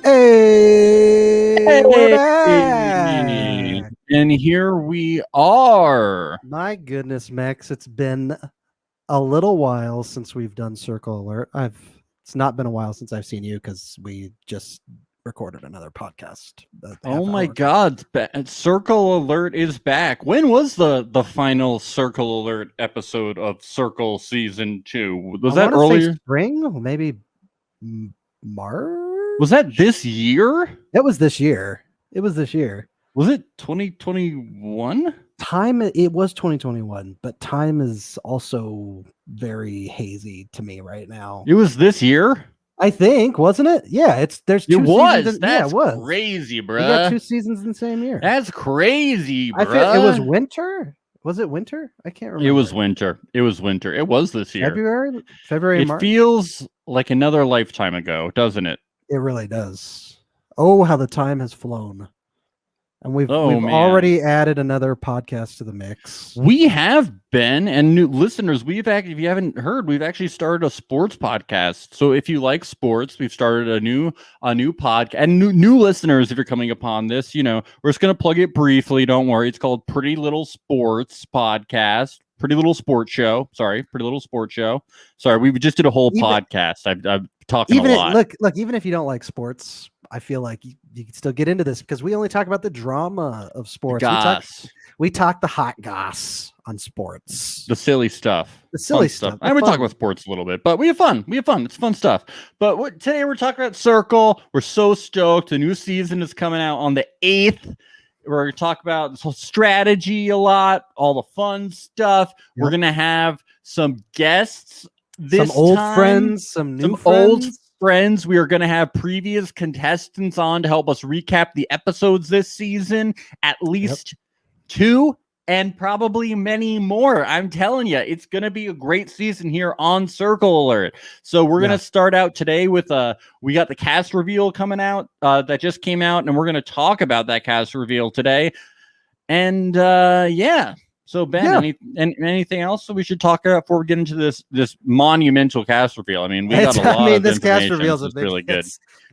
Hey, we're Hey, back. and here we are. My goodness, Max, it's been a little while since we've done Circle Alert. It's not been a while since I've seen you because we just recorded another podcast. Oh my God, Circle Alert is back. When was the final Circle Alert episode of Circle Season 2? Was that earlier? Spring, maybe March. Was that this year? It was this year. Was it 2021? It was 2021, but time is also very hazy to me right now. It was this year? I think, wasn't it? Yeah, there's two seasons. That's it was crazy, bro. We got 2 seasons in the same year. That's crazy, bro. I feel it was winter. Was it winter? I can't remember. It was winter. It was this year. February, It March. feels like another lifetime ago, doesn't it? It really does. Oh, how the time has flown. And we've already added another podcast to the mix. We have been, and new listeners, if you haven't heard, we've actually started a sports podcast. So if you like sports, we've started a new podcast. And new listeners, if you're coming upon this, we're just going to plug it briefly. Don't worry. It's called Pretty Little Sports Podcast. Pretty Little Sports Show. Sorry, we just did a whole podcast. I'm talking a lot. Look, even if you don't like sports, I feel like you can still get into this because we only talk about the drama of sports. We talk the hot goss on sports. The silly stuff. And we talk about sports a little bit, but we have fun. It's fun stuff. But today we're talking about Circle. We're so stoked. The new season is coming out on the 8th. We're going to talk about this whole strategy a lot, all the fun stuff. Yep. We're going to have some guests some old friends, some new friends. We are going to have previous contestants on to help us recap the episodes this season, at least 2 and probably many more. I'm telling you, it's going to be a great season here on Circle Alert. So we're going to start out today with we got the cast reveal coming out that just came out, and we're going to talk about that cast reveal today. And so Ben, anything else that we should talk about before we get into this monumental cast reveal? I mean, this cast reveal is really good.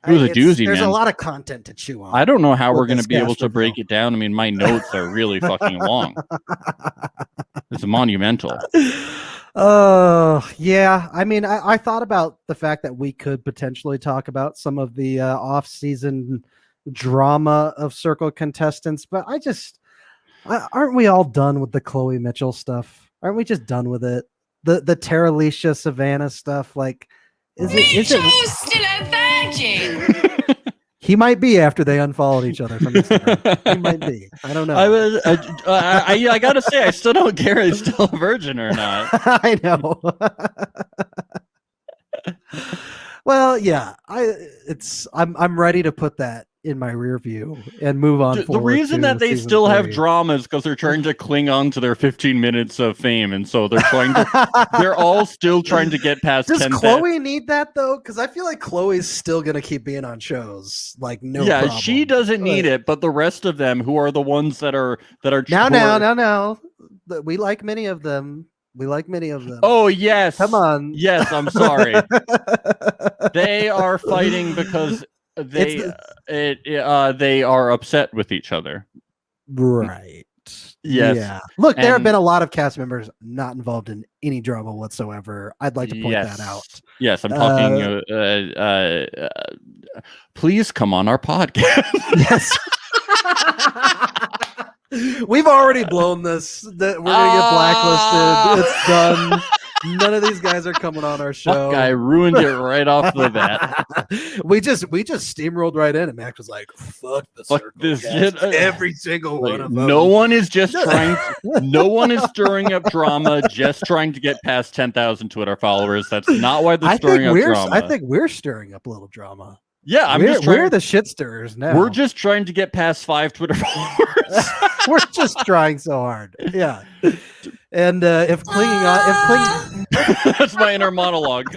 It was a doozy, There's man. a lot of content to chew on. I don't know how we're going to be able to break it down. I mean, my notes are really fucking long. It's monumental. Yeah. I mean, I thought about the fact that we could potentially talk about some of the off-season drama of Circle contestants, but aren't we all done with the Chloe Mitchell stuff? Aren't we just done with it? The Tara Alicia Savannah stuff, like, is it still a virgin? He might be after they unfollowed each other from Instagram. He might be. I don't know. I gotta say, I still don't care if he's still a virgin or not. I know. Well, yeah, I'm ready to put that in my rear view and move on. The reason that they still have drama is because they're trying to cling on to their 15 minutes of fame, and so they're all still trying to get past. Does Chloe need that though? Because I feel like Chloe's still gonna keep being on shows. Like problem. She doesn't need it, but the rest of them, who are the ones that are now, we like many of them. Oh yes, come on. Yes, I'm sorry. They are fighting because they are upset with each other. Right. Yes. Yeah. Look, there have been a lot of cast members not involved in any drama whatsoever. I'd like to point that out. Yes, I'm talking. Please come on our podcast. Yes. We've already blown this. That we're gonna get blacklisted. It's done. None of these guys are coming on our show. I ruined it right off the bat. we just steamrolled right in, and Max was like, "Fuck this shit." Every single one of them. No one is just trying. No one is stirring up drama. Just trying to get past 10,000 Twitter followers. That's not why they're stirring up drama. I think we're stirring up a little drama. Yeah, we're the shit stirrers now. We're just trying to get past 5 Twitter followers. We're just trying so hard. Yeah. And if clinging on, that's my inner monologue.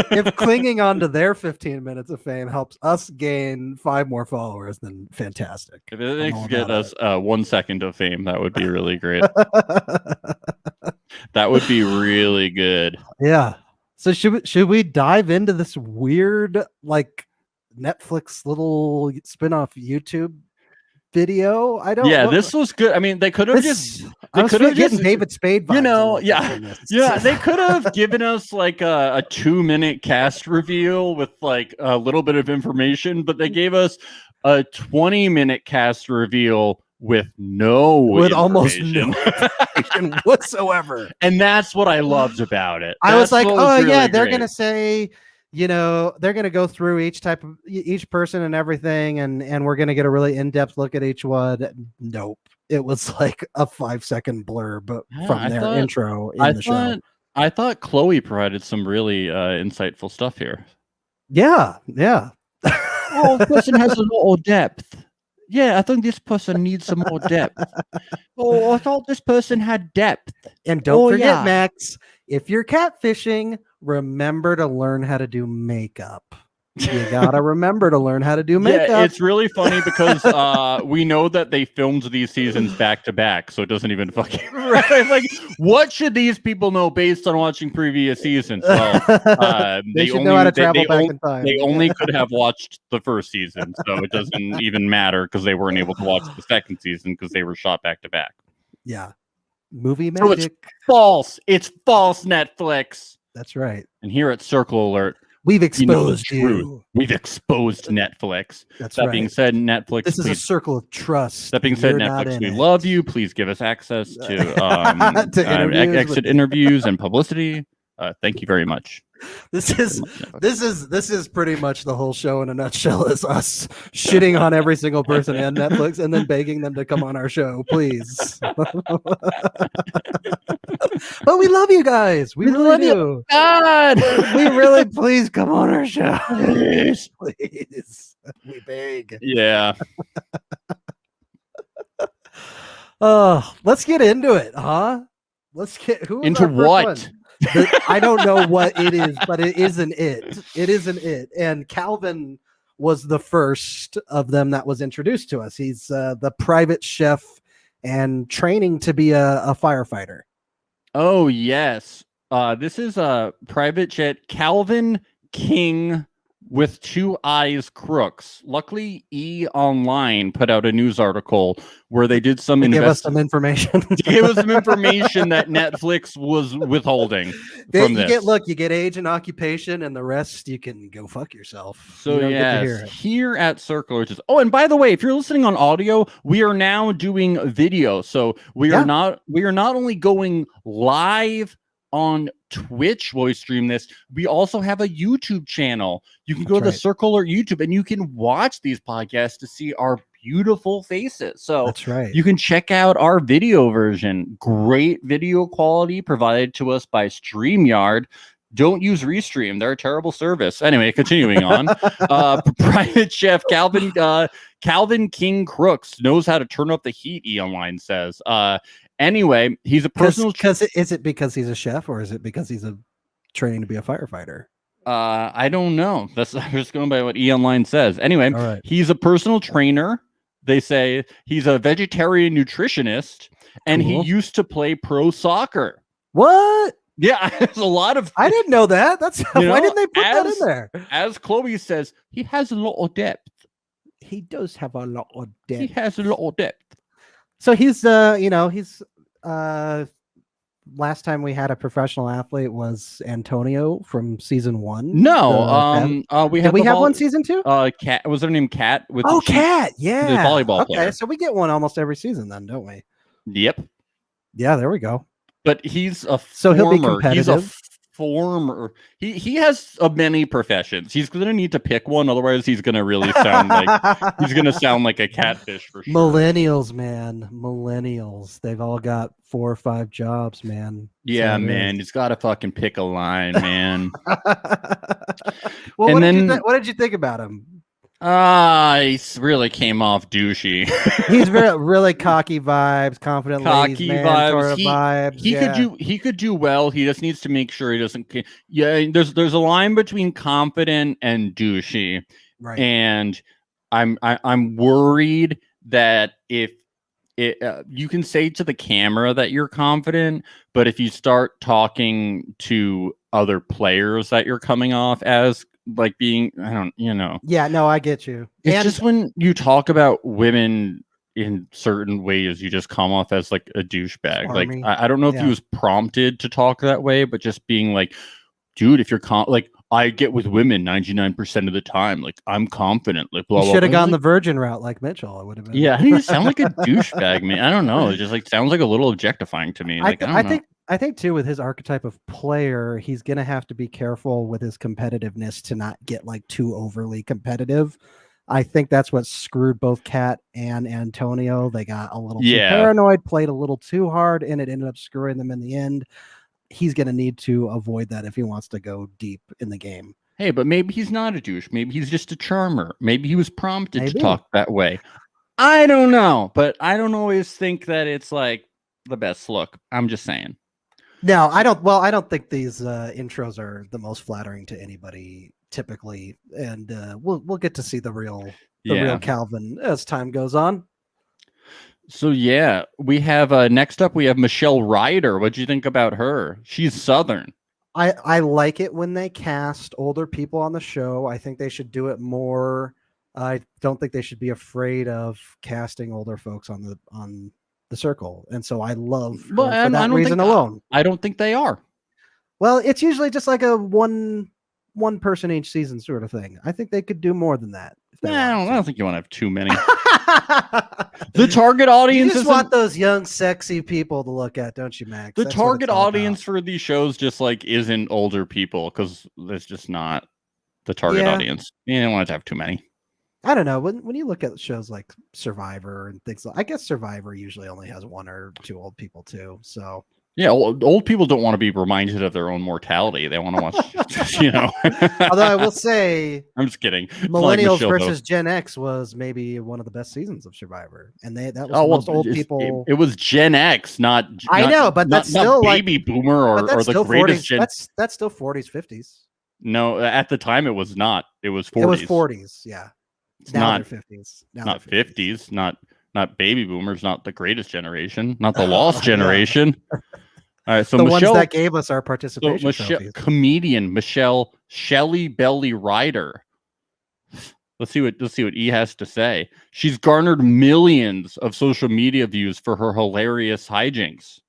If clinging on to their 15 minutes of fame helps us gain 5 more followers, then fantastic. If it get us 1 second of fame, that would be really great. That would be really good. Yeah. So should we dive into this weird, like, Netflix little spin-off YouTube video. I don't. Yeah, what- this was good. I mean, they could have this- just I was could have getting just, David Spade vibes. you a know, little bit yeah, from this. yeah, they could have given us like a 2-minute cast reveal with like a little bit of information, but they gave us a 20-minute cast reveal with no with almost information. no information whatsoever. And that's what I loved about it. I was That's like, what oh really yeah, they're great. gonna say, they're gonna go through each person and everything, and we're gonna get a really in-depth look at each one. Nope, it was like a 5-second blurb Yeah, from I their thought- intro in the show. I thought Chloe provided some really insightful stuff here. Yeah. Oh, this person has a lot of depth. Yeah, I think this person needs some more depth. Oh, I thought this person had depth. And don't forget, yeah. Max, if you're catfishing, remember to learn how to do makeup. You gotta remember to learn how to do makeup. Yeah, it's really funny because we know that they filmed these seasons back to back, so it doesn't even fucking right. Like, what should these people know based on watching previous seasons? Well, they should know how to travel back in time. They only could have watched the first season, so it doesn't even matter because they weren't able to watch the second season because they were shot back to back. Yeah, movie So it's magic. false. It's false, Netflix. That's right. And here at Circle Alert, We've you know the exposed truth. you. We've exposed Netflix. That's That right. being said, Netflix. This is a please, circle of trust. that being and said, you're not Netflix, in we it. love you. Please give us access to interviews exit with- interviews and publicity. Thank you very much. This is pretty much the whole show in a nutshell. Is us shitting on every single person on Netflix and then begging them to come on our show, please. But we love you guys. We really love you. do. God, We really please come on our show. Please. Please. We beg. Yeah. Oh, let's get into it, huh? Let's get who was Into our first what? one? I don't know what it is, but it isn't it. It isn't it. And Calvin was the first of them that was introduced to us. He's the private chef and training to be a firefighter. Oh yes. This is a private jet. Calvin King with 2 eyes crooks. Luckily, E Online put out a news article where they did some Give us some information. give us some information that Netflix was withholding from you this. get get age and occupation, and the rest you can go fuck yourself. So You don't get to hear yes, it. here at Circle, which is and by the way, if you're listening on audio, we are now doing video. So we are not only going live on Twitch while we stream this, we also have a YouTube channel. You can go to the right. Circle or YouTube and you can watch these podcasts to see our beautiful faces. So That's right. you can check out our video version. Great video quality provided to us by StreamYard. Don't use Restream. They're a terrible service. Anyway, continuing on. Private chef Calvin King Crooks knows how to turn up the heat, E Online says. Anyway, he's a personal... Is it because he's a chef, or is it because he's a training to be a firefighter? I don't know. I'm just going by what E Online says. Anyway, All right. he's a personal trainer. They say he's a vegetarian nutritionist, and Cool. he used to play pro soccer. What? Yeah, there's a lot of... I didn't know that. That's why know, didn't they put that in there? As Chloe says, he has a lot of depth. He does have a lot of He depth. has a lot of depth. So he's last time we had a professional athlete was Antonio from season 1. No, we Did have we the have one season 2? Cat was her name Cat with Oh, the Cat. Yeah. the volleyball Okay, player. so we get one almost every season then, don't we? Yep. Yeah, there we go. But he's a So he'll be former. He's a competitive. former. He has many professions. He's gonna need to pick one, otherwise he's gonna really sound like he's gonna sound like a catfish for sure. Millennials, man. Millennials. They've all got 4 or 5 jobs, man. Yeah, So it man. is. He's got to fucking pick a line, man. Well, And what did you think about him? He really came off douchey. He's really cocky vibes, confident ladies Cocky man vibes. sort of vibes. He could do well. He just needs to make sure he doesn't. Yeah, there's a line between confident and douchey, right. and I'm worried that if you can say to the camera that you're confident, but if you start talking to other players that you're coming off as like being, I don't, Yeah, no, I get you. it's And just when you talk about women in certain ways, you just come off as like a douchebag. Like, Smarmy. I don't know if he Yeah. was prompted to talk that way, but just being like, dude, if you're like, I get with women 99% of the time. Like, I'm confident. Like, blah, you blah, should have blah. gone the Like, virgin route like Mitchell. It would have been. yeah, I think you sound like a douchebag, man. I don't know. It just like sounds like a little objectifying to me. Like, I don't know. I think too, with his archetype of player, he's gonna have to be careful with his competitiveness to not get like too overly competitive. I think that's what screwed both Kat and Antonio. They got a little too paranoid, played a little too hard, and it ended up screwing them in the end. He's gonna need to avoid that if he wants to go deep in the game. Hey, but maybe he's not a douche. Maybe he's just a charmer. Maybe he was prompted to Maybe. talk that way. I don't know, but I don't always think that it's like the best look. I'm just saying. No, I don't. Well, I don't think these intros are the most flattering to anybody typically, and we'll get to see the real Calvin as time goes on. So yeah, we have next up we have Michelle Ryder. What'd you think about her? She's Southern. I like it when they cast older people on the show. I think they should do it more. I don't think they should be afraid of casting older folks on the circle, and so I love her for that reason alone. I don't think they are. Well, it's usually just like a one person each season sort of thing. I think they could do more than that. I don't think you want to have too many. The target audience you just want those young, sexy people to look at, don't you, Max? The target audience for these shows just like isn't older people because it's just not the target audience. You don't want to have too many. I don't know. When you look at shows like Survivor and things like, I guess Survivor usually only has one or two old people too. So yeah, old people don't want to be reminded of their own mortality. They want to watch, Although I will say, I'm just kidding. Millennials versus Gen X was maybe one of the best seasons of Survivor, and that was the most old people. It was Gen X, not. I know, but that's still baby boomer or the greatest 40s, Gen. That's still 40s, 50s. No, at the time it was not. It was 40s. It was 40s. Yeah. It's now not 50s. Not 50s. Not baby boomers. Not the greatest generation. Not the lost generation. All right, so the Michelle, ones that gave us our participation trophies. Comedian Michelle Shelly Belly Ryder. Let's see what E has to say. She's garnered millions of social media views for her hilarious hijinks.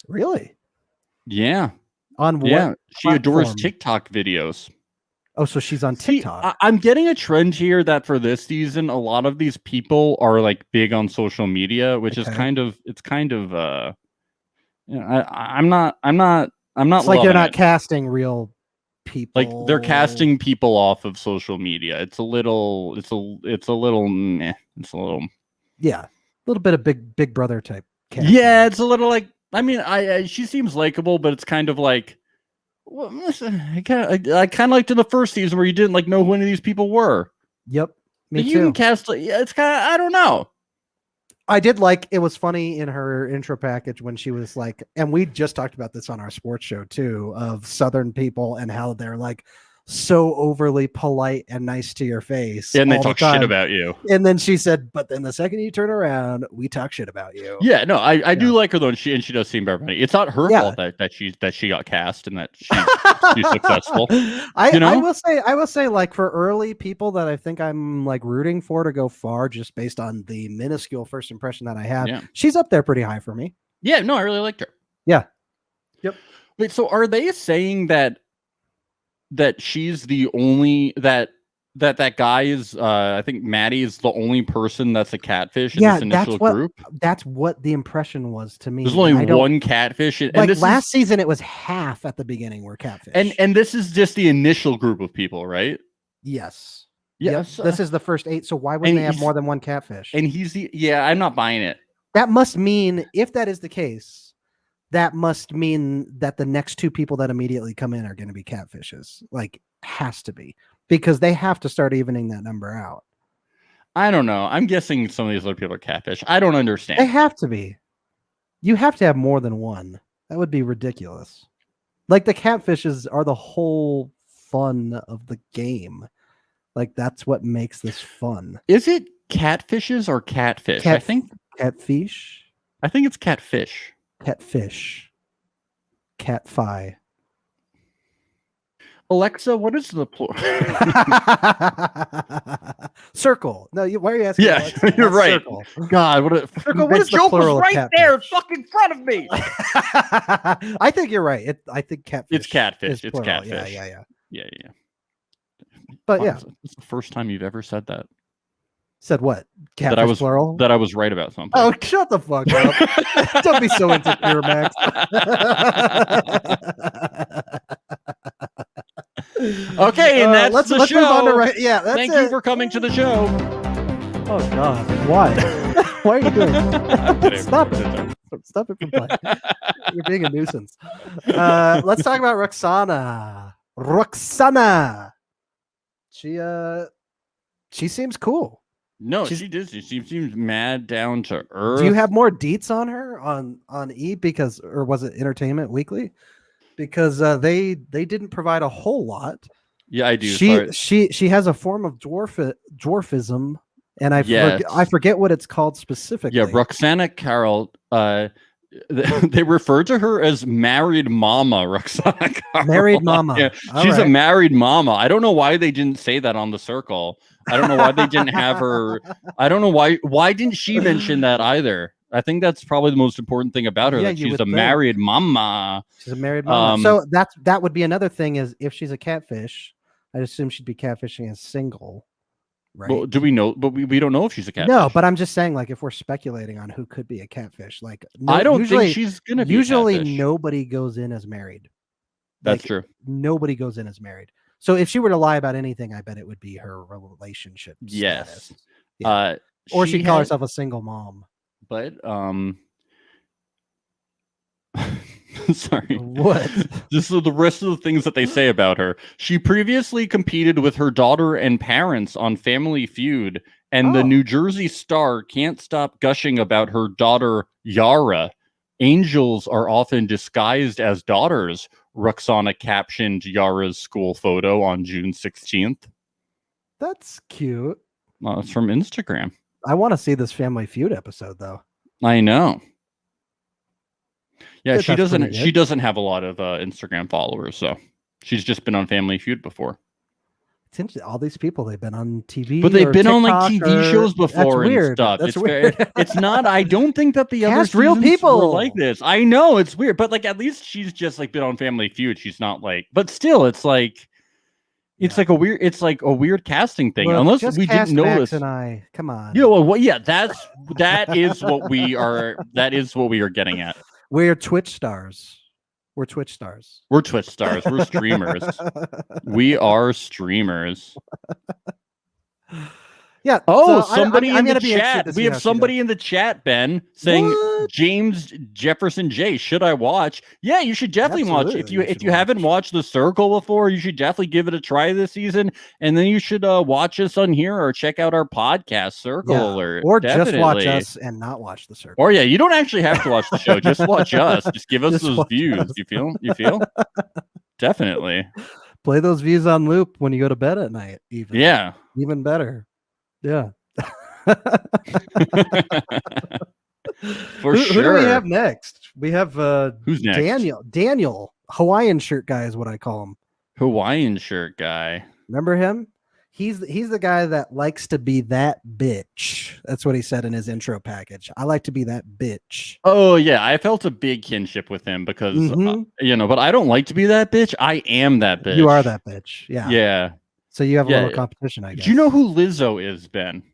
Really? Yeah. On what? Yeah, she adores platform? TikTok videos. Oh, so she's on TikTok. See, I'm getting a trend here that for this season, a lot of these people are like big on social media, which is kind of I'm not. It's like they're not casting real people. Like they're casting people off of social media. It's a little. Meh. It's a little. Yeah, a little bit of Big Brother type. Casting. Yeah, it's a little like. I mean, she seems likable, but it's kind of like. Well, I kind of liked in the first season where you didn't like know who any of these people were. Yep, me but too. You can cast. It's kind of. I don't know. I did like it was funny in her intro package when she was like, and we just talked about this on our sports show too, of Southern people and how they're like so overly polite and nice to your face. And they talk shit about you. And then she said, but then the second you turn around, we talk shit about you. Yeah, no, I do like her though, and she does seem very funny. It's not her fault that she got cast and that she's successful. I will say like for early people that I think I'm like rooting for to go far just based on the minuscule first impression that I have, she's up there pretty high for me. Yeah, no, I really liked her. Yeah. Yep. Wait, so are they saying that she's the only that guy is I think Maddie is the only person that's a catfish in this initial group? That's what the impression was to me. There's only one catfish. And like last season it was half at the beginning were catfish. And this is just the initial group of people, right? Yes. Yes. Yep. This is the first 8, so why wouldn't they have more than one catfish? And I'm not buying it. That must mean, if that is the case, that must mean that the next 2 people that immediately come in are going to be catfishes. Like, has to be. Because they have to start evening that number out. I don't know. I'm guessing some of these other people are catfish. I don't understand. They have to be. You have to have more than one. That would be ridiculous. Like, the catfishes are the whole fun of the game. Like, that's what makes this fun. Is it catfishes or catfish? I think catfish. I think it's catfish. Catfish. Catfi. Alexa, what is the plural? Circle. No, why are you asking? Yeah, Alexa? you're Not right. Circle. God, what is the joke plural was of right catfish? there, fucking front of me. I think you're right. I think catfish. It's catfish. is It's plural. catfish. Yeah. Yeah. But yeah, It's the first time you've ever said that. said what? Catfish That I was plural. That I was right about something. Oh, shut the fuck up! Don't be so insecure, Max. Okay, and that's let's the move show. on to yeah. That's Thank it. you for coming to the show. Oh God, why? Why are you doing that? Stop it! Stop it from playing. You're being a nuisance. Let's talk about Roxana. She seems cool. No, she does. She seems mad down to earth. Do you have more deets on her on E or was it Entertainment Weekly? Because they didn't provide a whole lot. Yeah, I do. She has a form of dwarfism, and I forget what it's called specifically. Yeah, Roxana Carroll. They refer to her as married mama, Roxana Carroll. Married mama. Yeah, she's a married mama. I don't know why they didn't say that on the circle. I don't know why they didn't have her. I don't know why didn't she mention that either? I think that's probably the most important thing about her. Yeah, that she's a married mama. She's a married mama. So that would be another thing is if she's a catfish, I assume she'd be catfishing as single. Right. Well, do we know? But we don't know if she's a catfish. No, but I'm just saying, like, if we're speculating on who could be a catfish, like, I don't think she's gonna be. Usually, a catfish. nobody goes in as married. That's true. Nobody goes in as married. So if she were to lie about anything, I bet it would be her relationship. Yes. Status. Yeah. Or she'd call herself a single mom. But sorry. What? This is the rest of the things that they say about her. She previously competed with her daughter and parents on Family Feud, and the New Jersey Star can't stop gushing about her daughter, Yara. Angels are often disguised as daughters, Roxana captioned Yara's school photo on June 16th. That's cute. It's from Instagram. I want to see this Family Feud episode, though. I know. Yeah, she doesn't have a lot of Instagram followers, so she's just been on Family Feud before. It's interesting. All these people, they've been on TV, but they've been TikTok on like TV shows before and weird. stuff. That's it's weird. It's not. I don't think that the other real people were like this. I know it's weird, but like at least she's just like been on Family Feud. She's not like, but still, it's like. It's like a weird casting thing. Look, unless we didn't notice. And I come on. Yeah, well, yeah, that is what we are. That is what we are getting at. We're Twitch stars. We're Twitch stars. We're Twitch stars. We're streamers. We are streamers. Yeah. Oh, so somebody in the chat. We have somebody in the chat, Ben, saying James Jefferson J. Should I watch? Yeah, you should definitely watch. If you haven't watched The Circle before, you should definitely give it a try this season. And then you should watch us on here or check out our podcast, Circle Alert. Or just watch us and not watch The Circle. Or you don't actually have to watch the show. Just watch us. Just give us those views. You feel? Definitely. Play those views on loop when you go to bed at night. Even better. Yeah. For sure. Who do we have next? We have who's next? Daniel, Hawaiian shirt guy is what I call him. Hawaiian shirt guy. Remember him? He's the guy that likes to be that bitch. That's what he said in his intro package. I like to be that bitch. Oh yeah, I felt a big kinship with him because but I don't like to be that bitch. I am that bitch. You are that bitch. Yeah. Yeah. So you have a little competition, I guess. Do you know who Lizzo is, Ben?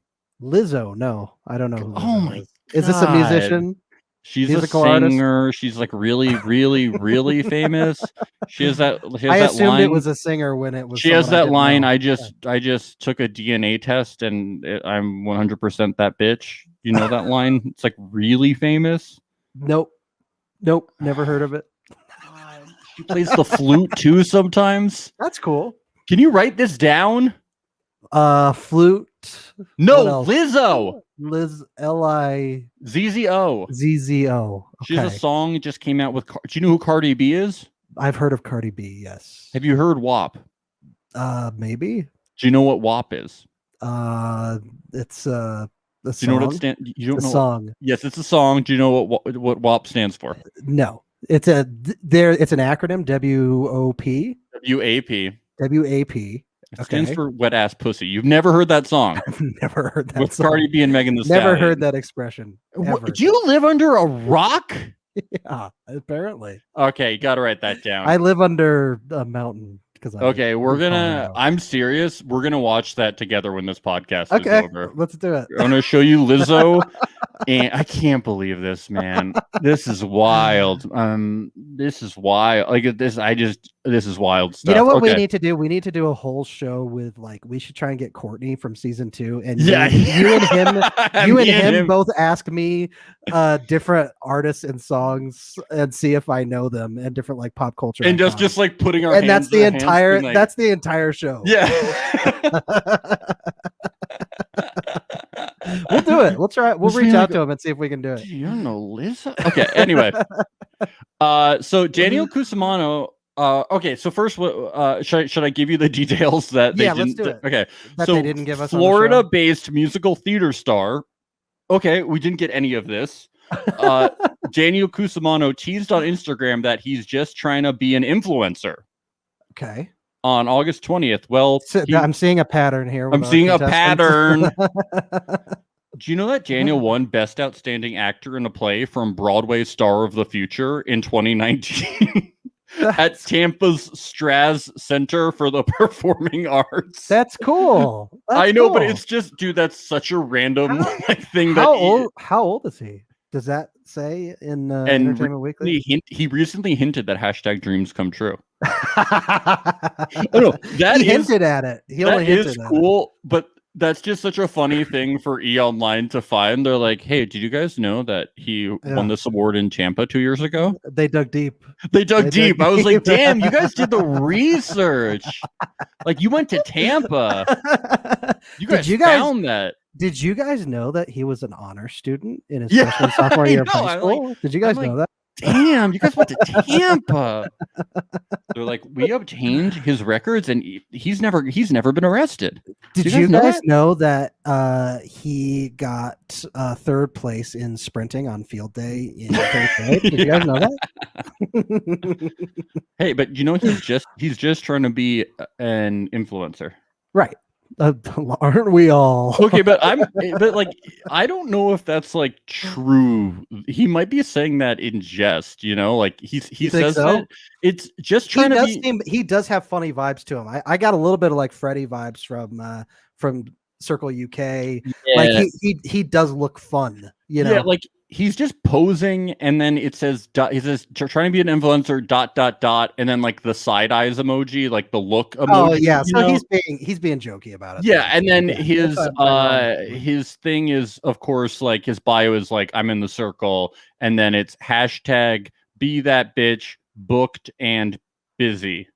Lizzo? No, I don't know who Lizzo my is. Is this a musician? She's a singer. Artist? She's like really, really, really famous. She has that. I assumed it was a singer when it was. She has that line. I just took a DNA test and I'm 100% that bitch. You know that line? It's like really famous. Nope. Never heard of it. She plays the flute too sometimes. That's cool. Can you write this down? Flute. No, Lizzo. L-I-Z-Z-O. ZZO. Okay. She has a song that just came out with. Do you know who Cardi B is? I've heard of Cardi B. Yes. Have you heard WAP? Maybe. Do you know what WAP is? It's the song. Do you know what it stands? You don't know. Song. Yes, it's a song. Do you know what WAP stands for? No. It's an acronym. WOP. WAP. WAP. It stands for wet ass pussy. You've never heard that song? I've never heard that with song. Cardi B and Megan Thee Never Stallion. heard that expression. Ever. Do you live under a rock? Yeah, apparently. Okay, you gotta write that down. I live under a mountain because I'm serious. We're gonna watch that together when this podcast is over. Let's do it. I'm gonna show you Lizzo, and I can't believe this, man. This is wild. This is wild. This is wild stuff. You know what we need to do? We need to do a whole show with we should try and get Courtney from season 2, and you and him both ask me different artists and songs and see if I know them and different pop culture and just putting our and hands that's the entire show. Yeah. We'll do it. We'll try. We'll reach out to him and see if we can do it. Do you know Lizzo? Okay. Anyway, so Daniel Cusimano. Okay. So first, should I give you the details that they didn't? Let's do it. Okay. That so they didn't give us. Florida-based musical theater star. Okay, we didn't get any of this. Daniel Cusimano teased on Instagram that he's just trying to be an influencer. Okay. On August 20th. Well, I'm seeing a pattern here. I'm seeing a pattern. Do you know that Daniel won Best Outstanding Actor in a Play from Broadway Star of the Future in 2019 at Tampa's Straz Center for the Performing Arts? That's cool. I know, but it's just, dude, that's such a random thing. How old is he? Does that say in Entertainment Weekly? He recently hinted that hashtag dreams come true. He hinted at it. That is cool, but that's just such a funny thing for E! Online to find. They're like, hey, did you guys know that he won this award in Tampa 2 years ago? They dug deep. They dug deep. I was like, damn, you guys did the research. You went to Tampa. You guys found that. Did you guys know that he was an honor student in his freshman sophomore year of high school? Did you guys know that? Damn, you guys went to Tampa. They're like, we obtained his records, and he's never been arrested. Did you guys know that he got third place in sprinting on field day in third grade? Did you guys know that? Hey, but he's just trying to be an influencer, right? Aren't we all? Okay, but I don't know if that's true. He might be saying that in jest, he says that it's just trying to be. He does have funny vibes to him. I got a little bit of Freddie vibes from Circle UK. Yeah. He does look fun, Yeah, he's just posing, and then he says trying to be an influencer ... and then the side eyes emoji, the look emoji. Oh yeah, so he's being jokey about it. Yeah, and then his thing is, of course, his bio is I'm in the circle, and then it's hashtag be that bitch booked and busy.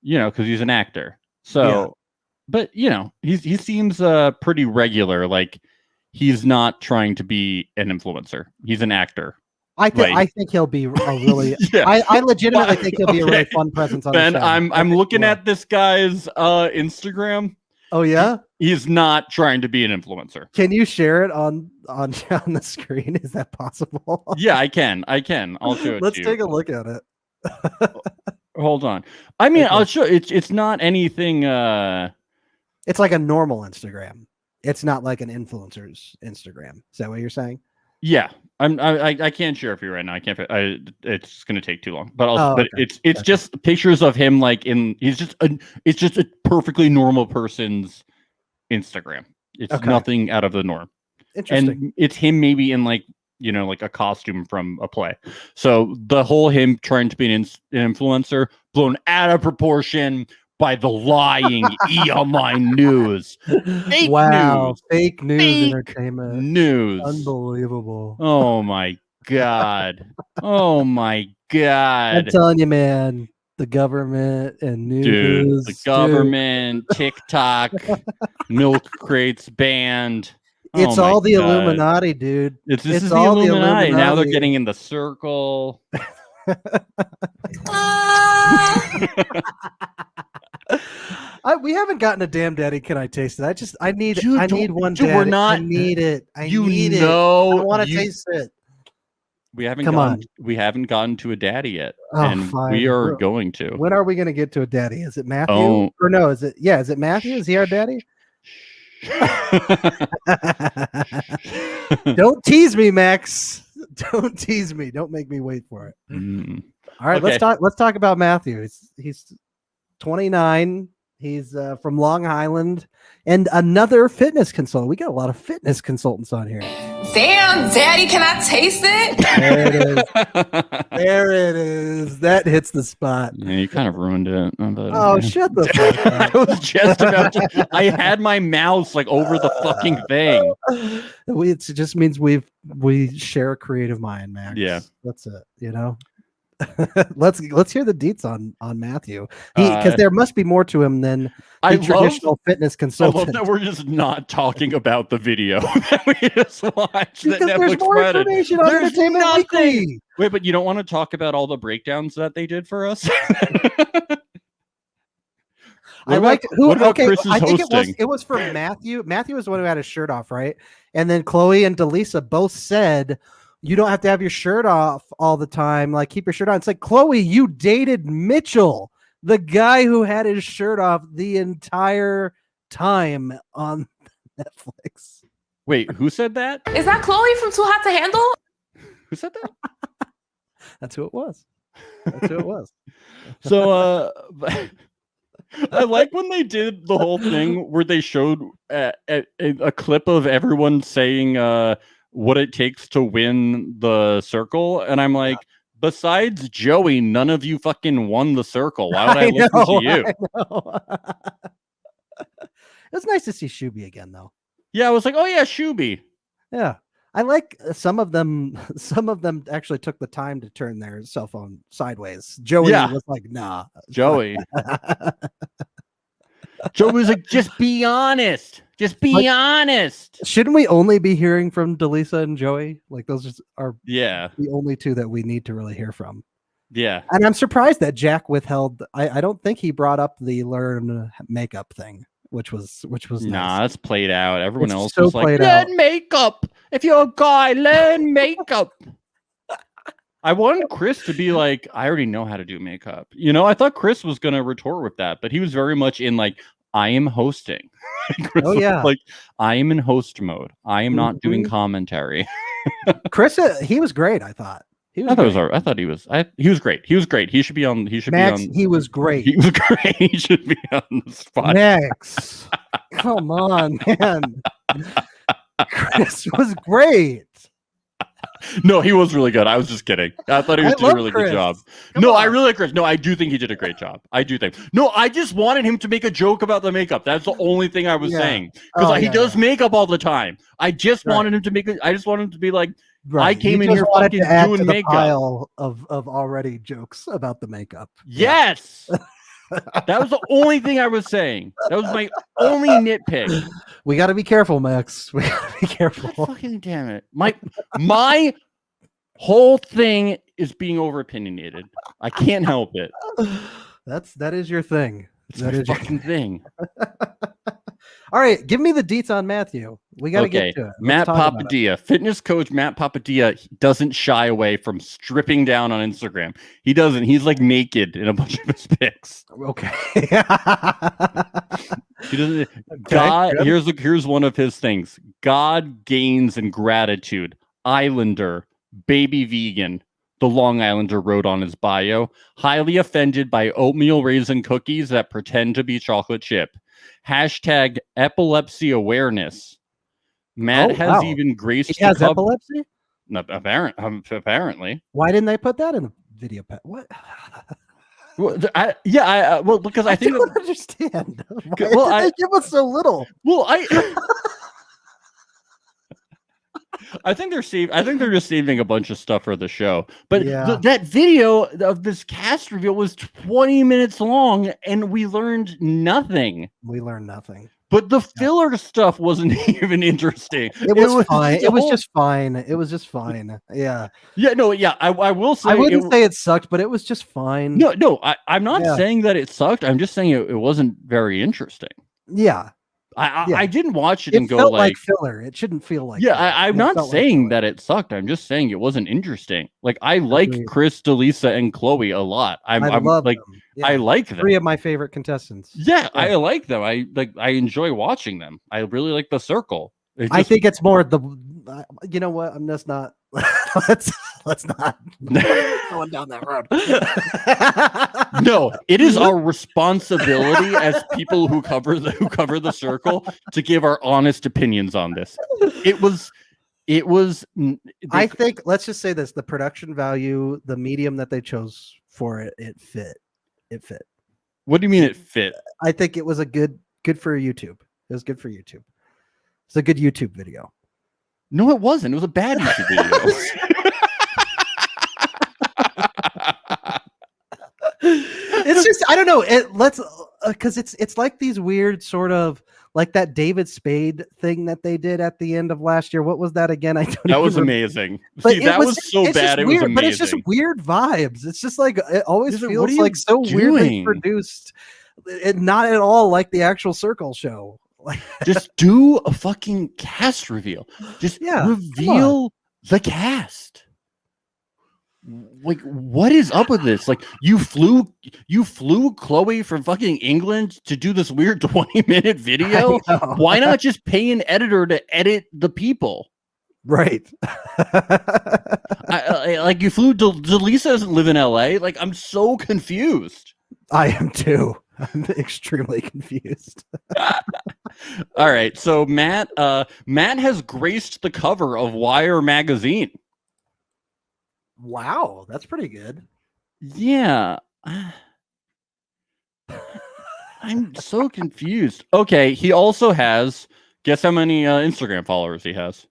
Because he's an actor. So, but he seems pretty regular. He's not trying to be an influencer. He's an actor. I think he'll be a really. I legitimately think he'll be a really fun presence on Ben, the show. I'm looking at this guy's Instagram. Oh yeah, he's not trying to be an influencer. Can you share it on the screen? Is that possible? Yeah, I can. I'll show it. Let's to you. take a look at it. Hold on. I mean, I'll show. It's not anything. It's like a normal Instagram. It's not like an influencer's Instagram. Is that what you're saying? Yeah, I can't share it for you right now. I can't. It's going to take too long. But it's just pictures of him it's just a perfectly normal person's Instagram. It's nothing out of the norm. Interesting. And it's him maybe in a costume from a play. So the whole him trying to be an influencer blown out of proportion by the lying E! Online news. Fake news entertainment news. Unbelievable. Oh my god. I'm telling you, man, the government and news. The government, TikTok, milk crates banned. It's all the Illuminati, dude. This is the Illuminati. Now they're getting in the circle. We haven't gotten a damn daddy. Can I taste it? I need one. Dude, daddy. I need it. I want to taste it. We haven't Come gotten, on. we haven't gotten to a daddy yet, Oh, and fine. we are going to. When are we going to get to a daddy? Is it Matthew? Oh. Or no, is it Matthew? Is he our daddy? Don't tease me, Max. Don't tease me. Don't make me wait for it. All right, Okay. let's talk about Matthew. He's 29. He's from Long Island and another fitness consultant. We got a lot of fitness consultants on here. Damn, Daddy, can I taste it? There it is. There it is. That hits the spot. Yeah, you kind of ruined it. Oh, shut the fuck up. I was just about to. I had my mouse like over the fucking thing. It just means we share a creative mind, Max. Yeah. That's it, you know. let's hear the deets on Matthew, because there must be more to him than the traditional fitness I consultant. love that we're just not talking about the video that we just watched. Because that there's Netflix more provided. information on There's Entertainment nothing. Weekly. Wait, but you don't want to talk about all the breakdowns that they did for us? I like who. What about Okay, Chris's I think hosting? it was for Matthew. Matthew was the one who had his shirt off, right? And then Chloe and Delisa both said, "You don't have to have your shirt off all the time. Like, keep your shirt on." It's like, Chloe, you dated Mitchell, the guy who had his shirt off the entire time on Netflix. Wait, who said that? Is that Chloe from Too Hot to Handle? Who said that? That's who it was. That's who it was. So, I like when they did the whole thing where they showed a clip of everyone saying what it takes to win the circle, and I'm like, besides Joey, none of you fucking won the circle. Why would I listen to you? It was nice to see Shuby again, though. Yeah, I was like, oh yeah, Shuby. Yeah. I like some of them. Some of them actually took the time to turn their cell phone sideways. Joey was like, nah. Joey. Joey was like, just be honest. Just be honest. Shouldn't we only be hearing from Delisa and Joey? Like, those are the only two that we need to really hear from. Yeah. And I'm surprised that Jack withheld. I don't think he brought up the learn makeup thing, which was nice. Nah, that's played out. Everyone It's else so was like, played learn out. makeup. If you're a guy, learn makeup. I wanted Chris to be like, I already know how to do makeup. You know, I thought Chris was going to retort with that, but he was very much in like, I am hosting. Chris was like, I am in host mode. I am not doing commentary. Chris, he was great. I thought. He was He was great. He was great. He should be on. He should Max, be on. He was great. He was great. He should be on the spot. Max, come on, man. Chris was great. No, he was really good. I was just kidding. I thought he was doing a really good job. I really like Chris. No, I do think he did a great job. I do think. No, I just wanted him to make a joke about the makeup. That's the only thing I was saying. Because he does makeup all the time. I just wanted him to make it. I just wanted him to be like, I came in here fucking doing makeup. Pile of already jokes about the makeup. Yes. That was the only thing I was saying. That was my only nitpick. We got to be careful, Max. We got to be careful. Fucking damn it. My whole thing is being over opinionated. I can't help it. That is your thing. That is your fucking thing. All right, give me the deets on Matthew. We got to get to it. Matt Papadilla, fitness coach Matt Papadilla, doesn't shy away from stripping down on Instagram. He doesn't. He's like naked in a bunch of his pics. Okay. He doesn't. God, here's one of his things. God, gains, and gratitude. Islander, baby vegan. The Long Islander wrote on his bio. Highly offended by oatmeal raisin cookies that pretend to be chocolate chip. Hashtag epilepsy awareness. Matt has even graced. He has epilepsy? No, apparently. Why didn't they put that in the video? What? Well, because I think don't understand. Why did they give us so little? Well, I think they're just saving a bunch of stuff for the show. But that video of this cast reveal was 20 minutes long, and we learned nothing. But the filler stuff wasn't even interesting. It was fine. It was just fine. It was just fine. Yeah. Yeah. No. Yeah. I will say. I wouldn't say it sucked, but it was just fine. No. I'm not saying that it sucked. I'm just saying it wasn't very interesting. Yeah. I didn't watch it It and go felt like filler. It shouldn't feel like yeah, filler. I'm It not felt like saying filler. that it sucked. I'm just saying it wasn't interesting. Like I like Agreed. Chris, Delisa, and Chloe a lot. I I'm love like them. I Yeah. like them. 3 of my favorite contestants. Yeah, Yeah. I like them. I enjoy watching them. I really like the circle. I think it's more the. You know what? I'm just not. let's not going down that road. no, it is our responsibility as people who cover the circle to give our honest opinions on this. It was. I think let's just say this: the production value, the medium that they chose for it, it fit. It fit. What do you mean it fit? I think it was a good for YouTube. It was good for YouTube. It's a good YouTube video. No, it wasn't. It was a bad YouTube video. It's just I don't know. Let's because it's like these weird sort of like that David Spade thing that they did at the end of last year. What was that again? I don't. That was remember. amazing. But See, that was so it's bad. It weird, was amazing. but it's just weird vibes. It's just like it always What feels are you like so weirdly doing? produced, and not at all like the actual Circle show. Just do a fucking cast reveal. Just reveal the cast. Like, what is up with this? Like, you flew Chloe from fucking England to do this weird 20-minute video. Why not just pay an editor to edit the people? Right. Like you flew. Delisa doesn't live in LA. Like, I'm so confused. I am too. I'm extremely confused. All right, so Matt has graced the cover of Wire magazine. Wow, that's pretty good. Yeah. I'm so confused. Okay, he also has, guess how many Instagram followers he has?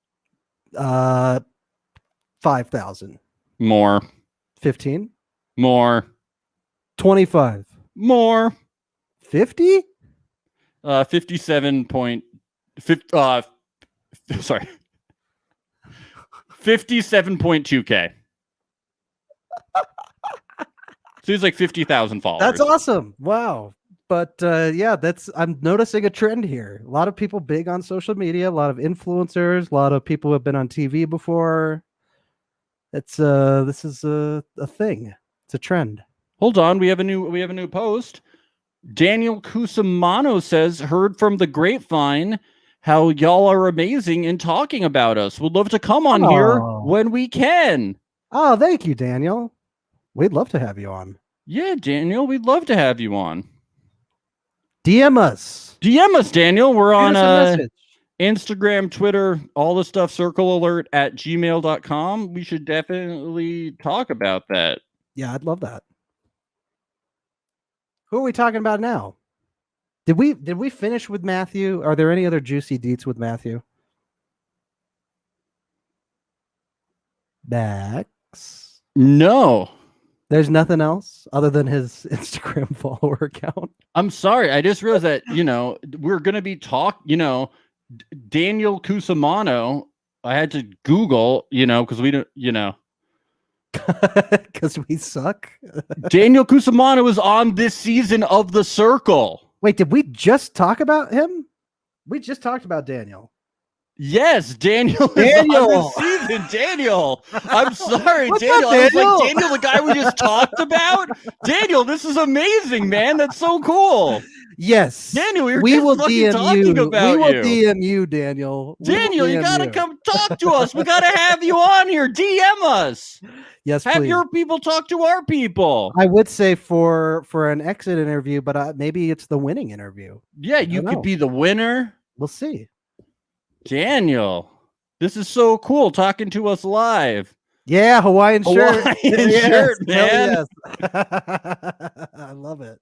5,000. More. 15? More. 25. More. 50? 57.2K. So he's like 50,000 followers. That's awesome. Wow. But yeah, I'm noticing a trend here. A lot of people big on social media, a lot of influencers, a lot of people who have been on TV before. This is a thing. It's a trend. Hold on, we have a new post. Daniel Cusimano says, heard from the grapevine how y'all are amazing in talking about us. Would love to come on here when we can. Oh, thank you, Daniel. We'd love to have you on. Yeah, Daniel, we'd love to have you on. DM us, Daniel. We're on Instagram, Twitter, all the stuff, circlealert@gmail.com. We should definitely talk about that. Yeah, I'd love that. Who are we talking about now? Did we finish with Matthew? Are there any other juicy deets with Matthew? Max? No. There's nothing else other than his Instagram follower count. I'm sorry. I just realized that, we're going to be Daniel Kusamano. I had to Google, because we don't, because we suck. Daniel Cusimano is on this season of The Circle. Wait, did we just talk about him? We just talked about Daniel. Yes, Daniel is on this season. Daniel, I'm sorry, Daniel. I was like, Daniel, the guy we just talked about. Daniel, this is amazing, man. That's so cool. Yes, Daniel, we will DM you. We will DM you, Daniel. Daniel, you gotta come talk to us. We gotta have you on here. DM us. Yes, have please. your people talk to our people. I would say for an exit interview, but maybe it's the winning interview. Yeah, you could be the winner. We'll see. Daniel, this is so cool talking to us live. Yeah, Hawaiian shirt. Shirt, man. Yes. I love it.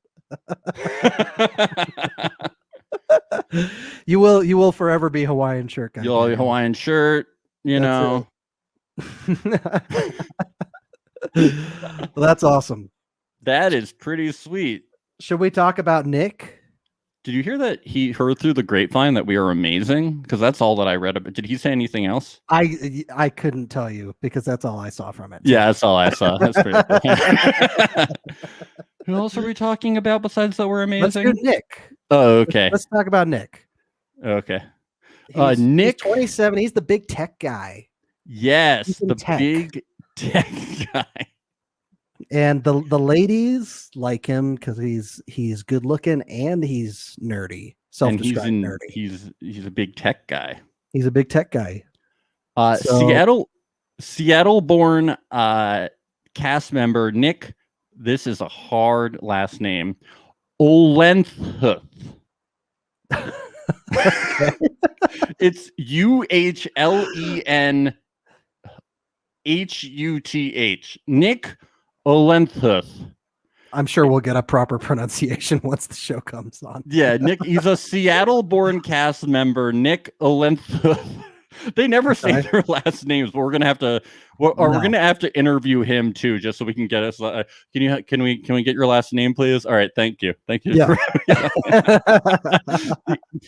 You will forever be Hawaiian shirt guy. You'll Hawaiian shirt, Well, that's awesome. That is pretty sweet. Should we talk about Nick? Did you hear that he heard through the grapevine that we are amazing? Because that's all that I read about. Did he say anything else? I couldn't tell you because that's all I saw from it. Yeah, that's all I saw. That's pretty cool. Who else are we talking about besides that we're amazing? Let's do Nick. Oh, okay. Let's talk about Nick. Okay. He's Nick. 27. He's the big tech guy. Yes, He's in the tech. big tech guy. And the ladies like him because he's good looking and he's nerdy. And he's Self-described nerdy. he's a big tech guy. He's a big tech guy. Seattle-born cast member Nick. This is a hard last name. Olenhuth. It's UHLENHUTH. Nick Olenhuth. I'm sure we'll get a proper pronunciation once the show comes on. Yeah, Nick. He's a Seattle-born cast member, Nick Olenhuth. They never say their last names, but we're gonna have to. We're gonna have to interview him too, just so we can get us. Can we get your last name, please? All right, thank you. Yeah.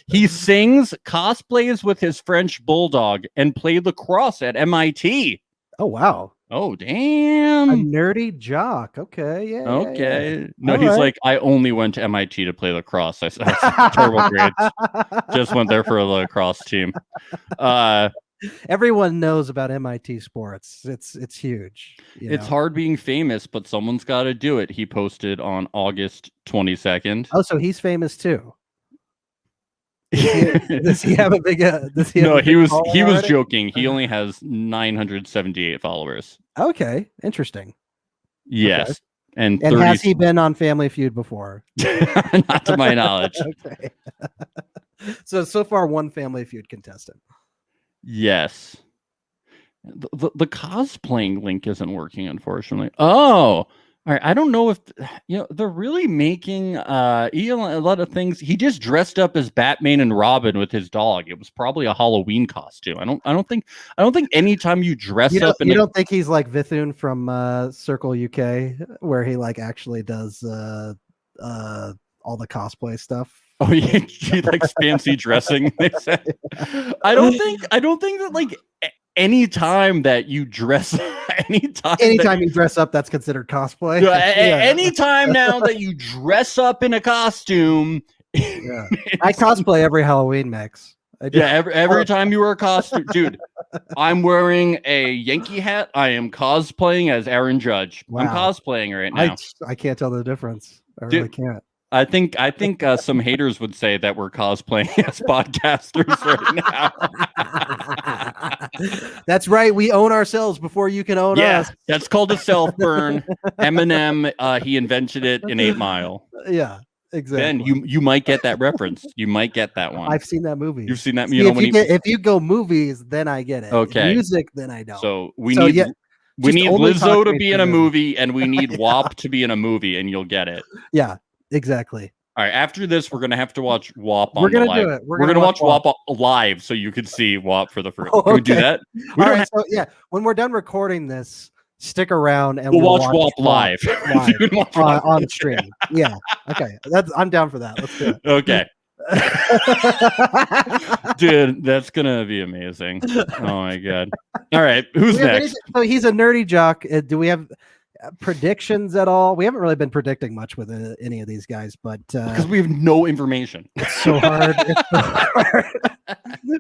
He sings, cosplays with his French bulldog, and played lacrosse at MIT. Oh wow. Oh damn! A nerdy jock. Okay, yeah. Okay. Yeah. No, All he's right. like, I only went to MIT to play lacrosse. I had terrible grades. Just went there for a lacrosse team. Everyone knows about MIT sports. It's huge. It's hard being famous, but someone's got to do it. He posted on August 22nd. Oh, so he's famous too. Does he have a big? He was joking. He only has 978 followers. Okay, interesting. Yes, okay. and has he been on Family Feud before? Not to my knowledge. Okay. so far, one Family Feud contestant. Yes. The cosplaying link isn't working, unfortunately. Oh. All right, I don't know if they're really making a lot of things. He just dressed up as Batman and Robin with his dog. It was probably a Halloween costume. I don't think anytime you dress up, you don't think he's like Vithun from Circle UK, where he like actually does all the cosplay stuff. Oh, he likes fancy dressing. They said. I don't think that like. Anytime that you dress, anytime you dress up, that's considered cosplay. Anytime now that you dress up in a costume, yeah. I cosplay every Halloween, Max. Every time you wear a costume, dude. I'm wearing a Yankee hat. I am cosplaying as Aaron Judge. Wow. I'm cosplaying right now. I can't tell the difference. I really can't. I think some haters would say that we're cosplaying as podcasters right now. That's right. We own ourselves before you can own us. That's called a self-burn. Eminem, he invented it in 8 Mile. Yeah, exactly. Ben, you might get that reference. You might get that one. I've seen that movie. You've seen that? If you go movies, then I get it. Okay. Music, then I don't. So we need Lizzo to be in a movie, and we need WAP to be in a movie, and you'll get it. Yeah. Exactly. All right. After this, we're gonna have to watch WAP on We're gonna live. do it. We're gonna watch WAP live, so you could see WAP for the first. Oh, okay. Can we do that? All right. So when we're done recording this, stick around and we'll watch WAP live on stream. Yeah. Okay. I'm down for that. Let's do it. Okay. Dude, that's gonna be amazing. Oh my god. All right. Who's next? So he's a nerdy jock. Do we have predictions at all? We haven't really been predicting much with any of these guys, but because we have no information. It's so hard.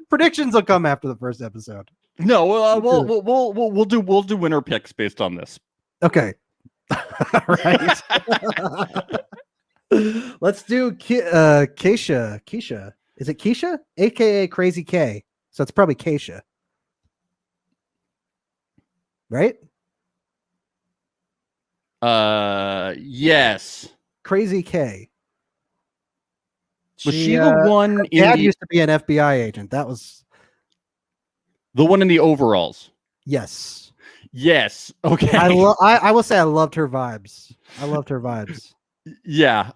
Predictions will come after the first episode. No, we'll do winner picks based on this. Okay. All right. Let's do Keisha. Keisha. Is it Keisha? AKA Crazy K. So it's probably Keisha. Right? Yes. Crazy K. Was she the one? Her dad used to be an FBI agent. That was the one in the overalls. Yes. Yes. Okay. I will say I loved her vibes. Yeah.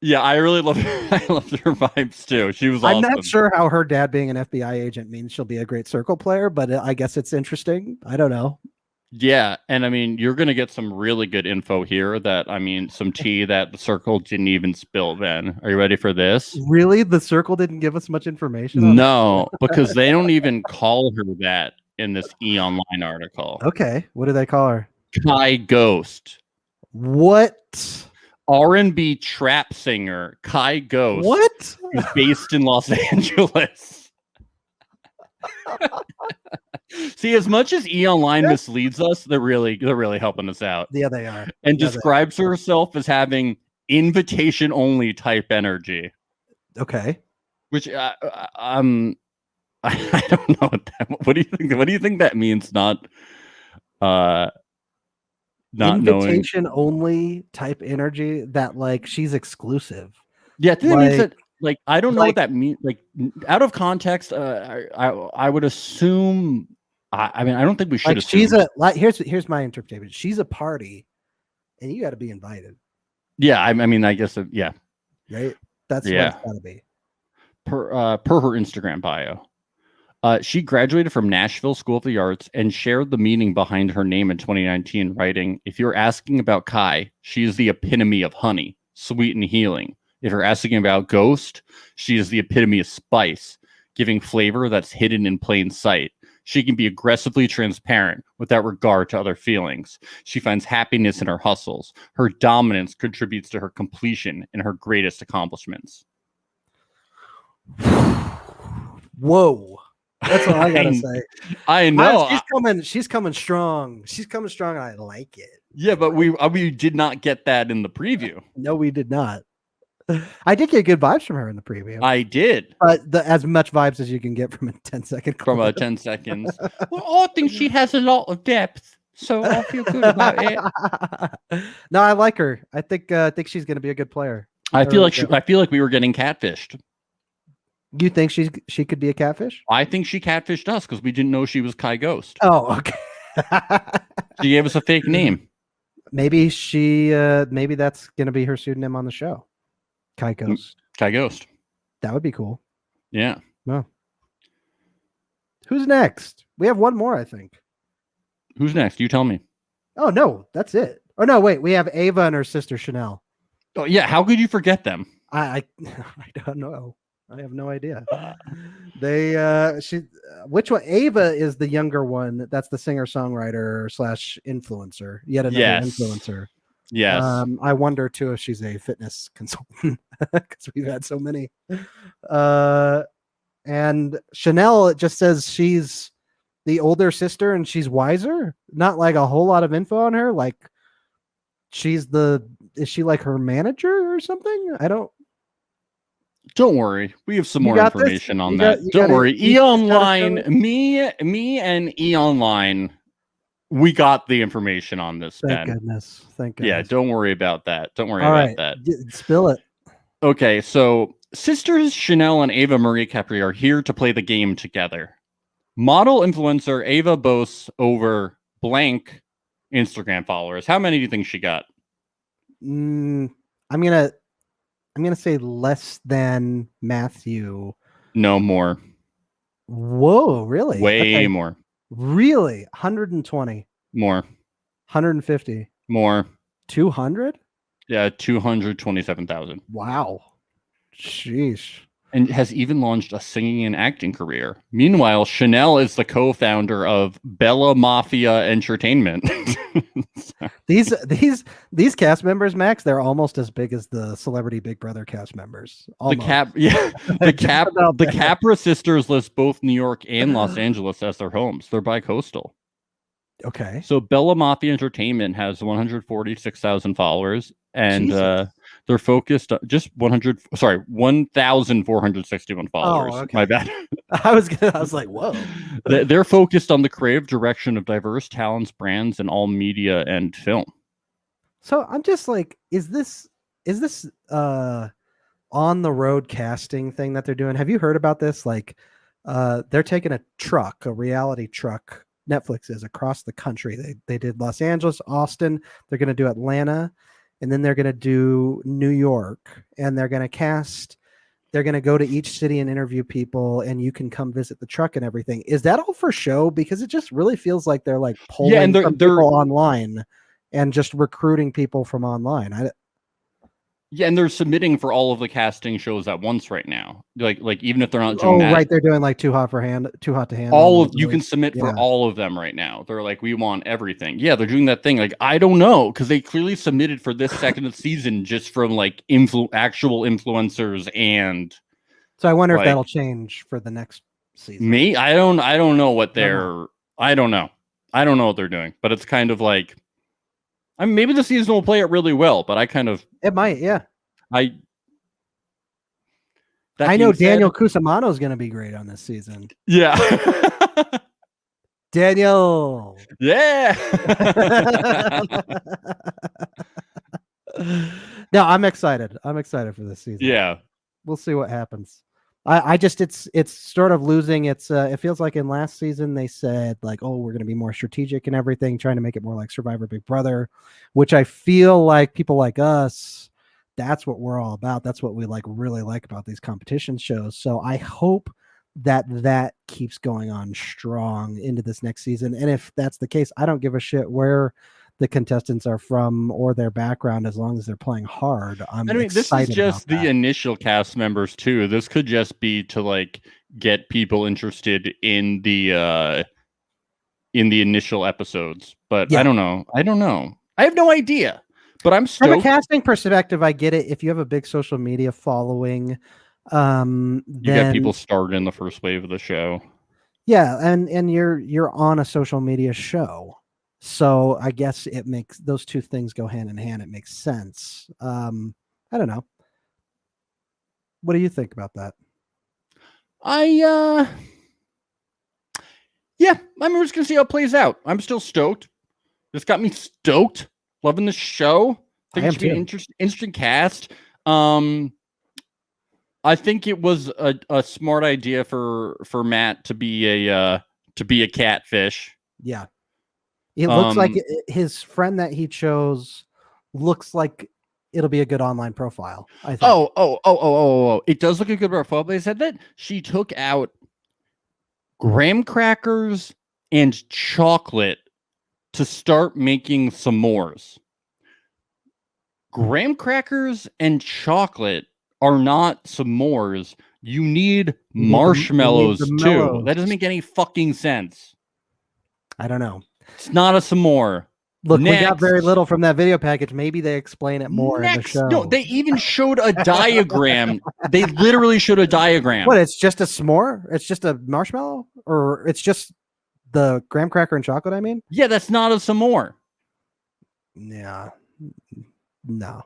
Yeah, I really love her. I loved her vibes too. She was awesome. I'm not sure how her dad being an FBI agent means she'll be a great circle player, but I guess it's interesting. I don't know. Yeah, and I mean, you're going to get some really good info here some tea that the circle didn't even spill, Ben. Are you ready for this? Really? The circle didn't give us much information? No, because they don't even call her that in this E! Online article. Okay, what do they call her? Kai Ghost. What? R&B trap singer Kai Ghost. What? Who's based in Los Angeles. See, as much as E! Online misleads us, they're really helping us out. Yeah, they are. And describes herself as having invitation only type energy. Okay. Which I don't know what do you think? What do you think that means? Not Invitation knowing. only type energy that like she's exclusive. Yeah, I think that means that like I don't know what that means. Like out of context, I would assume. I mean, I don't think we should. Like she's here's my interpretation. She's a party, and you got to be invited. Yeah, I mean, I guess yeah. Right. That's what it's got to be. Per her Instagram bio. She graduated from Nashville School of the Arts and shared the meaning behind her name in 2019, writing, "If you're asking about Kai, she is the epitome of honey, sweet and healing. If you're asking about Ghost, she is the epitome of spice, giving flavor that's hidden in plain sight. She can be aggressively transparent without regard to other feelings. She finds happiness in her hustles. Her dominance contributes to her completion and her greatest accomplishments." Whoa. That's all I gotta say. I know she's coming strong. She's coming strong. I like it. Yeah, but we did not get that in the preview. No, we did not. I did get good vibes from her in the preview. I did, but as much vibes as you can get from a 10-second clip. From 10 seconds. Well, I think she has a lot of depth, so I feel good about it. No, I like her. I think she's going to be a good player. I feel like we were getting catfished. You think she could be a catfish? I think she catfished us because we didn't know she was Kai Ghost. Oh, okay. She gave us a fake name. Maybe maybe that's going to be her pseudonym on the show. Kai Ghost. Kai Ghost. That would be cool. Yeah. No. Who's next? We have one more, I think. Who's next? You tell me. Oh, no, that's it. Oh, no, wait. We have Ava and her sister Chanel. Oh, yeah. How could you forget them? I don't know. I have no idea. Which one? Ava is the younger one. That's the singer-songwriter / influencer. Yet another influencer. Yes. I wonder too if she's a fitness consultant because we've had so many. And Chanel, it just says she's the older sister and she's wiser. Not like a whole lot of info on her. Like is she like her manager or something? Don't worry. We have some more information on that. Don't worry. E! Online, me and E! Online, we got the information on this, Thank Ben. goodness. Thank goodness. Yeah, don't worry about that. Don't worry All about right. that. Spill it. Okay, so sisters Chanel and Ava Marie Capri are here to play the game together. Model influencer Ava boasts over blank Instagram followers. How many do you think she got? I'm gonna say less than Matthew. No, more. Whoa, really? Way more. Really? 120. More. 150. More. 200? Yeah, 227,000. Wow. Sheesh. And has even launched a singing and acting career. Meanwhile, Chanel is the co-founder of Bella Mafia Entertainment. These cast members, Max, they're almost as big as the Celebrity Big Brother cast members. Almost. The Capra sisters list both New York and Los Angeles as their homes. They're bi-coastal. Okay. So Bella Mafia Entertainment has 146,000 followers, and they're focused on just 1,461 followers. Oh, okay. My bad. I was like, whoa. They're focused on the creative direction of diverse talents, brands, and all media and film. So I'm just like, is this on the road casting thing that they're doing? Have you heard about this? Like, they're taking a reality truck. Netflix is across the country. They did Los Angeles, Austin. They're going to do Atlanta, and then they're going to do New York, and they're going to go to each city and interview people, and you can come visit the truck and everything. Is that all for show? Because it just really feels like they're like polling people online and just recruiting people from online. Yeah, and they're submitting for all of the casting shows at once right now. Like even if they're not Oh, doing that, right, they're doing like Too Hot to Handle. all of you can those. submit for Yeah. all of them right now. They're like, we want everything. Yeah, they're doing that thing. Like, I don't know, because they clearly submitted for this second season just from like actual influencers and. So I wonder like, if that'll change for the next season. Me, I don't know what they're. I don't know. I don't know what they're doing, but it's kind of like. I mean, maybe the season will play it really well, but I kind of. It might, yeah. I know Daniel Cusimano is going to be great on this season. Yeah. Daniel. Yeah. No, I'm excited. I'm excited for this season. Yeah. We'll see what happens. I just it's sort of losing its it feels like in last season they said like, oh, we're going to be more strategic and everything, trying to make it more like Survivor Big Brother, which I feel like people like us, that's what we're all about. That's what we really like about these competition shows. So I hope that keeps going on strong into this next season. And if that's the case, I don't give a shit where the contestants are from or their background, as long as they're playing hard. I mean, this is just the initial cast members too. This could just be to like get people interested in the initial episodes. But yeah. I don't know. I have no idea. But I'm stoked. From a casting perspective, I get it. If you have a big social media following, you get people started in the first wave of the show. Yeah, and you're on a social media show. So I guess it makes those two things go hand in hand. It makes sense. I don't know. What do you think about that? Yeah, I mean, we're just gonna see how it plays out. I'm still stoked. This got me stoked. Loving the show. I think it should be an interesting cast. I think it was a smart idea for Matt to be a catfish. Yeah. It looks like his friend that he chose looks like it'll be a good online profile. I think. Oh. It does look a good profile. They said that she took out graham crackers and chocolate to start making s'mores. Graham crackers and chocolate are not s'mores. You need marshmallows too. That doesn't make any fucking sense. I don't know. It's not a s'more. Look, we got very little from that video package. Maybe they explain it more in the show. No, they even showed a diagram. They literally showed a diagram. What? It's just a s'more? It's just a marshmallow? Or it's just the graham cracker and chocolate, I mean? Yeah, that's not a s'more. Yeah. No.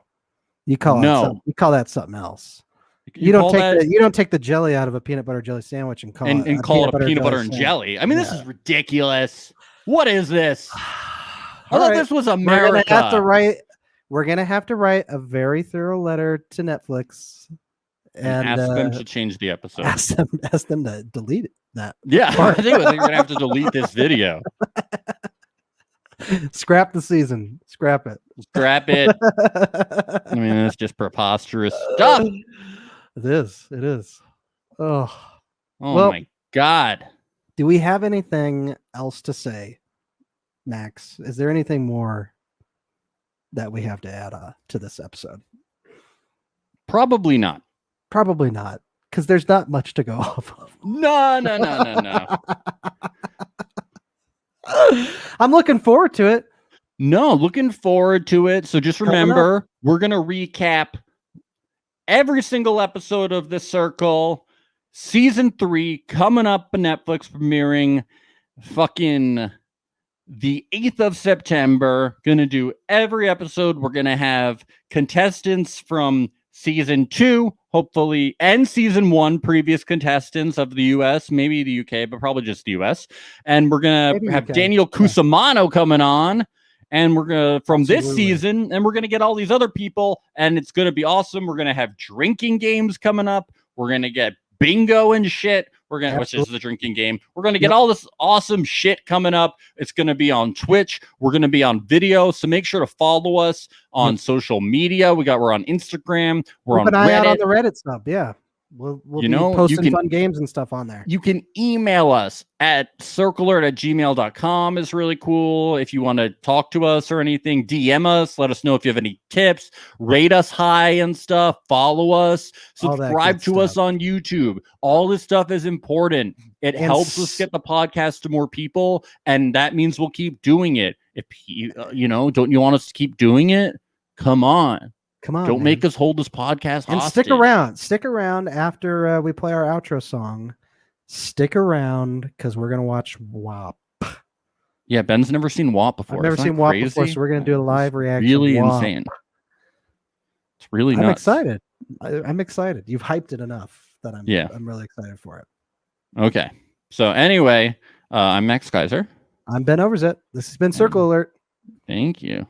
You call that something else. You don't take the jelly out of a peanut butter jelly sandwich and call it a peanut butter and jelly. I mean, this is ridiculous. What is this? I thought this was America. We're gonna have to write a very thorough letter to Netflix and ask them to change the episode. Ask them to delete that. Yeah, I think we're gonna have to delete this video. Scrap the season. Scrap it. I mean, it's just preposterous stuff. It is. Oh my God. Do we have anything else to say, Max? Is there anything more that we have to add to this episode? Probably not. Because there's not much to go off of. No. I'm looking forward to it. So just remember, we're going to recap every single episode of The Circle. Season 3 coming up on Netflix, premiering fucking the 8th of September. Gonna do every episode. We're gonna have contestants from season 2, hopefully, and season 1, previous contestants of the US, maybe the UK, but probably just the US. And we're gonna have Daniel Cusimano coming on. And we're gonna this season, and we're gonna get all these other people, and it's gonna be awesome. We're gonna have drinking games coming up. We're gonna get bingo and shit. Which is the drinking game. We're gonna get all this awesome shit coming up. It's gonna be on Twitch. We're gonna be on video. So make sure to follow us on social media. We're on Instagram. We're on Reddit. Eye out on the Reddit stuff. Yeah. We'll You be know, you posting can- fun games and stuff on there. You can email us at circlealert@gmail.com is really cool. If you want to talk to us or anything, DM us. Let us know if you have any tips. Rate us high and stuff. Follow us. All that Subscribe good to us stuff. on YouTube. All this stuff is important. It And helps us get the podcast to more people, and that means we'll keep doing it. If you know, don't you want us to keep doing it? Come on. Come on, Don't man. make us hold this podcast And hostage. stick around after we play our outro song. Stick around because we're gonna watch WAP. Yeah, Ben's never seen WAP before. I've never Isn't seen that WAP crazy? before, so we're gonna do a live It's reaction. Really WAP. insane. It's really I'm nuts. excited. I'm excited. You've hyped it enough that I'm really excited for it. Okay. So anyway, I'm Max Kaiser. I'm Ben Overzet. This has been Circle Alert. Thank you.